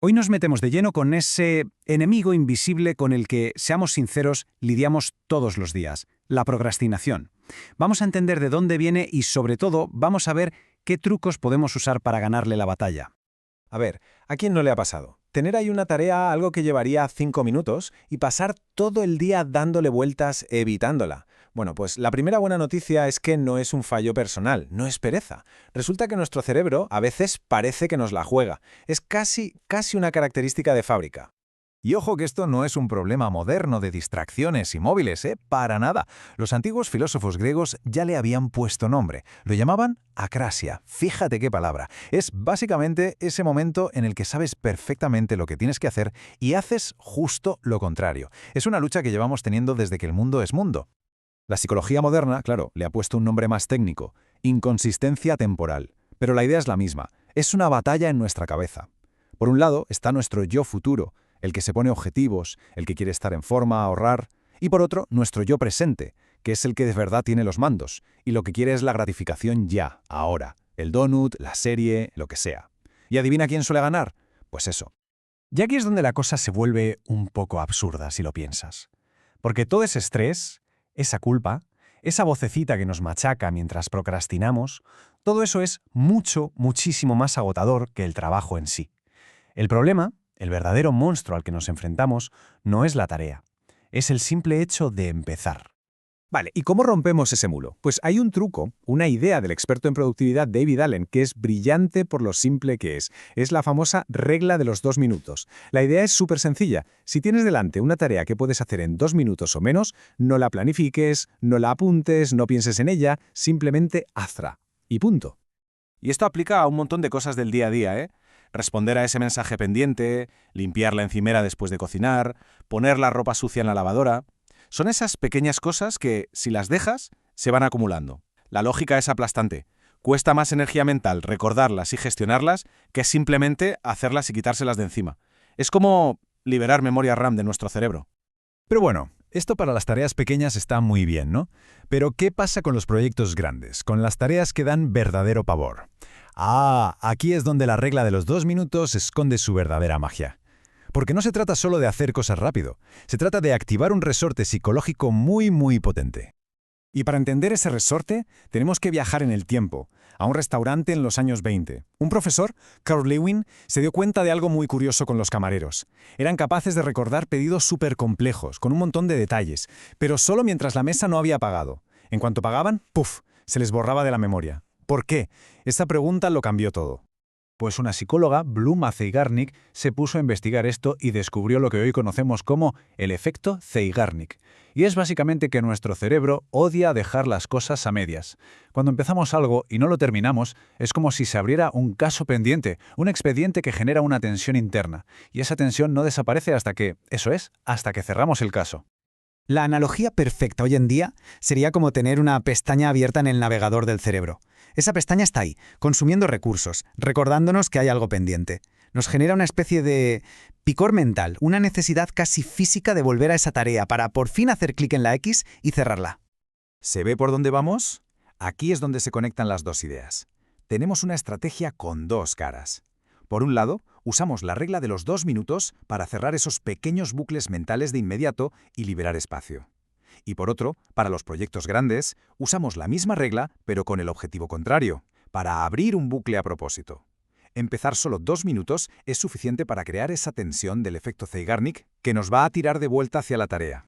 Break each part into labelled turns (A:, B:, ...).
A: Hoy nos metemos de lleno con ese enemigo invisible con el que, seamos sinceros, lidiamos todos los días, la procrastinación. Vamos a entender de dónde viene y, sobre todo, vamos a ver qué trucos podemos usar para ganarle la batalla.
B: A ver, ¿a quién no le ha pasado? Tener ahí una tarea, algo que llevaría 5 minutos, y pasar todo el día dándole vueltas evitándola. Bueno, pues la primera buena noticia es que no es un fallo personal, no es pereza. Resulta que nuestro cerebro a veces parece que nos la juega. Es casi una característica de fábrica.
C: Y ojo que esto no es un problema moderno de distracciones y móviles, ¿eh? Para nada. Los antiguos filósofos griegos ya le habían puesto nombre. Lo llamaban acrasia. Fíjate qué palabra. Es básicamente ese momento en el que sabes perfectamente lo que tienes que hacer y haces justo lo contrario. Es una lucha que llevamos teniendo desde que el mundo es mundo. La psicología moderna, claro, le ha puesto un nombre más técnico: inconsistencia temporal. Pero la idea es la misma. Es una batalla en nuestra cabeza. Por un lado está nuestro yo futuro, el que se pone objetivos, el que quiere estar en forma, ahorrar, y por otro, nuestro yo presente, que es el que de verdad tiene los mandos, y lo que quiere es la gratificación ya, ahora, el donut, la serie, lo que sea. ¿Y adivina quién suele ganar? Pues eso.
A: Y aquí es donde la cosa se vuelve un poco absurda, si lo piensas. Porque todo ese estrés, esa culpa, esa vocecita que nos machaca mientras procrastinamos, todo eso es muchísimo más agotador que el trabajo en sí. El problema, el verdadero monstruo al que nos enfrentamos, no es la tarea. Es el simple hecho de empezar.
B: Vale, ¿y cómo rompemos ese muro? Pues hay un truco, una idea del experto en productividad David Allen, que es brillante por lo simple que es. Es la famosa regla de los 2 minutos. La idea es súper sencilla. Si tienes delante una tarea que puedes hacer en 2 minutos o menos, no la planifiques, no la apuntes, no pienses en ella, simplemente hazla. Y punto. Y esto aplica a un montón de cosas del día a día, ¿eh? Responder a ese mensaje pendiente, limpiar la encimera después de cocinar, poner la ropa sucia en la lavadora. Son esas pequeñas cosas que, si las dejas, se van acumulando. La lógica es aplastante. Cuesta más energía mental recordarlas y gestionarlas que simplemente hacerlas y quitárselas de encima. Es como liberar memoria RAM de nuestro cerebro.
C: Pero bueno, esto para las tareas pequeñas está muy bien, ¿no? Pero ¿qué pasa con los proyectos grandes, con las tareas que dan verdadero pavor? Aquí es donde la regla de los 2 minutos esconde su verdadera magia. Porque no se trata solo de hacer cosas rápido, se trata de activar un resorte psicológico muy potente.
B: Y para entender ese resorte, tenemos que viajar en el tiempo, a un restaurante en los años 20. Un profesor, Carl Lewin, se dio cuenta de algo muy curioso con los camareros. Eran capaces de recordar pedidos súper complejos, con un montón de detalles, pero solo mientras la mesa no había pagado. En cuanto pagaban, ¡puf!, se les borraba de la memoria. ¿Por qué? Esta pregunta lo cambió todo.
A: Pues una psicóloga, Bluma Zeigarnik, se puso a investigar esto y descubrió lo que hoy conocemos como el efecto Zeigarnik. Y es básicamente que nuestro cerebro odia dejar las cosas a medias. Cuando empezamos algo y no lo terminamos, es como si se abriera un caso pendiente, un expediente que genera una tensión interna. Y esa tensión no desaparece hasta que cerramos el caso.
D: La analogía perfecta hoy en día sería como tener una pestaña abierta en el navegador del cerebro. Esa pestaña está ahí, consumiendo recursos, recordándonos que hay algo pendiente. Nos genera una especie de picor mental, una necesidad casi física de volver a esa tarea para por fin hacer clic en la X y cerrarla.
C: ¿Se ve por dónde vamos? Aquí es donde se conectan las dos ideas. Tenemos una estrategia con dos caras. Por un lado, usamos la regla de los 2 minutos para cerrar esos pequeños bucles mentales de inmediato y liberar espacio. Y por otro, para los proyectos grandes, usamos la misma regla, pero con el objetivo contrario, para abrir un bucle a propósito. Empezar solo 2 minutos es suficiente para crear esa tensión del efecto Zeigarnik que nos va a tirar de vuelta hacia la tarea.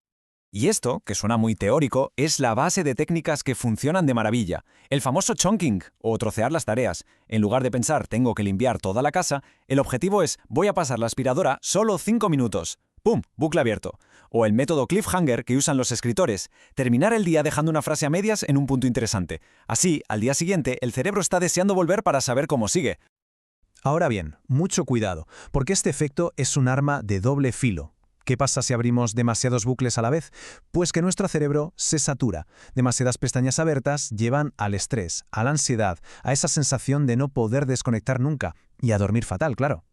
B: Y esto, que suena muy teórico, es la base de técnicas que funcionan de maravilla. El famoso chunking, o trocear las tareas. En lugar de pensar tengo que limpiar toda la casa, el objetivo es voy a pasar la aspiradora solo 5 minutos. ¡Pum! Bucle abierto. O el método cliffhanger que usan los escritores. Terminar el día dejando una frase a medias en un punto interesante. Así, al día siguiente, el cerebro está deseando volver para saber cómo sigue.
A: Ahora bien, mucho cuidado, porque este efecto es un arma de doble filo. ¿Qué pasa si abrimos demasiados bucles a la vez? Pues que nuestro cerebro se satura. Demasiadas pestañas abiertas llevan al estrés, a la ansiedad, a esa sensación de no poder desconectar nunca y a dormir fatal, claro.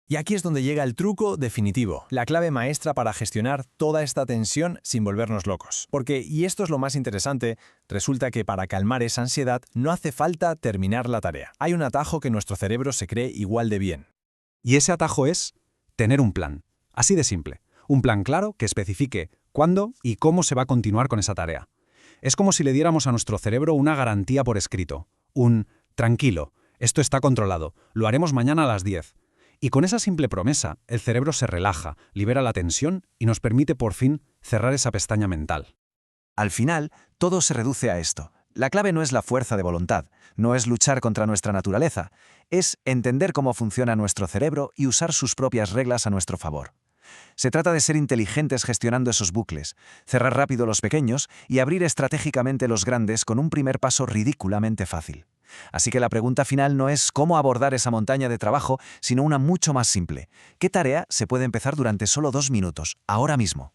B: Y aquí es donde llega el truco definitivo, la clave maestra para gestionar toda esta tensión sin volvernos locos. Porque, y esto es lo más interesante, resulta que para calmar esa ansiedad no hace falta terminar la tarea. Hay un atajo que nuestro cerebro se cree igual de bien.
A: Y ese atajo es tener un plan. Así de simple. Un plan claro que especifique cuándo y cómo se va a continuar con esa tarea. Es como si le diéramos a nuestro cerebro una garantía por escrito. Tranquilo, esto está controlado, lo haremos mañana a las 10. Y con esa simple promesa, el cerebro se relaja, libera la tensión y nos permite por fin cerrar esa pestaña mental.
C: Al final, todo se reduce a esto. La clave no es la fuerza de voluntad, no es luchar contra nuestra naturaleza, es entender cómo funciona nuestro cerebro y usar sus propias reglas a nuestro favor. Se trata de ser inteligentes gestionando esos bucles, cerrar rápido los pequeños y abrir estratégicamente los grandes con un primer paso ridículamente fácil. Así que la pregunta final no es cómo abordar esa montaña de trabajo, sino una mucho más simple. ¿Qué tarea se puede empezar durante solo 2 minutos, ahora mismo?